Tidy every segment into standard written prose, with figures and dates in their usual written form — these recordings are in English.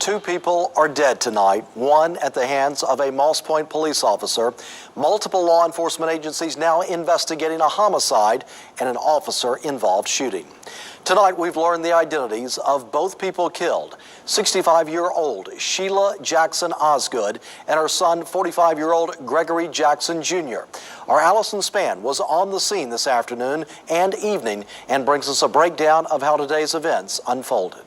Two people are dead tonight, one at the hands of a Moss Point police officer. Multiple law enforcement agencies now investigating a homicide and an officer-involved shooting. Tonight, we've learned the identities of both people killed. 65-year-old Sheila Jackson Osgood and her son, 45-year-old Gregory Jackson Jr. Our Allison Spann was on the scene this afternoon and evening and brings us a breakdown of how today's events unfolded.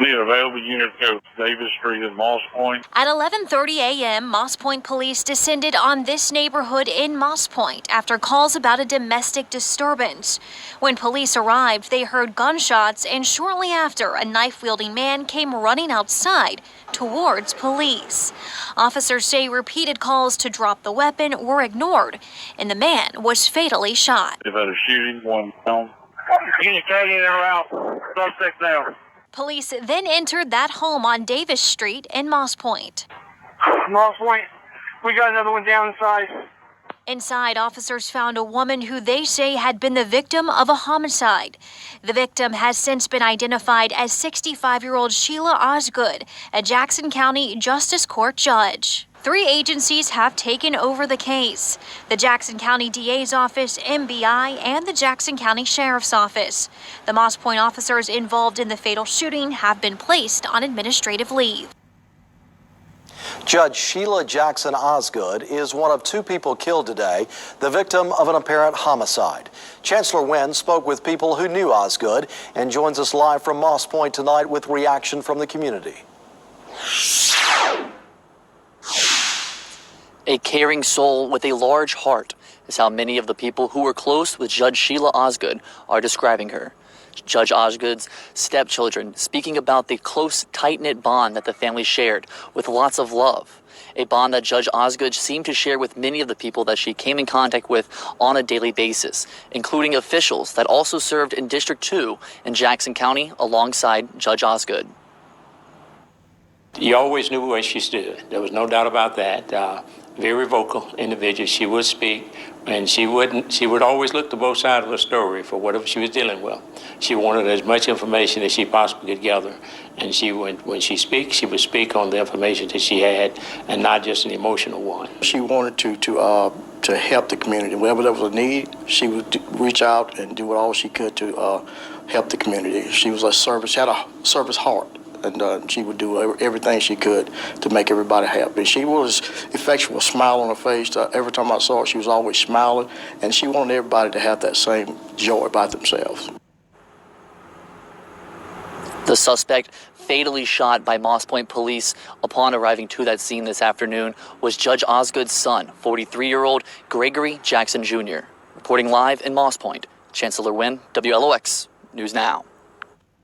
Need available unit code Davis Street in Moss Point. At 11:30 a.m., Moss Point police descended on this neighborhood in Moss Point after calls about a domestic disturbance. When police arrived, they heard gunshots, and shortly after, a knife-wielding man came running outside towards police. Officers say repeated calls to drop the weapon were ignored, and the man was fatally shot. They've had a shooting, one down. Can you carry it around? Suspect down. Police then entered that home on Davis Street in Moss Point. Moss Point, we got another one down inside. Inside, officers found a woman who they say had been the victim of a homicide. The victim has since been identified as 65-year-old Sheila Osgood, a Jackson County Justice Court judge. 3 agencies have taken over the case: the Jackson County DA's office, MBI, and the Jackson County Sheriff's Office. The Moss Point officers involved in the fatal shooting have been placed on administrative leave. Judge Sheila Jackson Osgood is one of 2 people killed today, the victim of an apparent homicide. Chancellor Wynn spoke with people who knew Osgood and joins us live from Moss Point tonight with reaction from the community. A caring soul with a large heart is how many of the people who were close with Judge Sheila Osgood are describing her. Judge Osgood's stepchildren speaking about the close, tight-knit bond that the family shared with lots of love. A bond that Judge Osgood seemed to share with many of the people that she came in contact with on a daily basis, including officials that also served in District 2 in Jackson County alongside Judge Osgood. You always knew where she stood. There was no doubt about that. Very vocal individual. She would speak, and she would always look to both sides of the story for whatever she was dealing with. She wanted as much information as she possibly could gather, and when she speaks, she would speak on the information that she had, and not just an emotional one. She wanted to help the community. Whenever there was a need, she would reach out and do all she could to help the community. She was she had a service heart. And she would do everything she could to make everybody happy. She was effectual, a smile on her face. Every time I saw her, she was always smiling, and she wanted everybody to have that same joy about themselves. The suspect, fatally shot by Moss Point police upon arriving to that scene this afternoon, was Judge Osgood's son, 43-year-old Gregory Jackson Jr. Reporting live in Moss Point, Chancellor Wynn, WLOX News Now.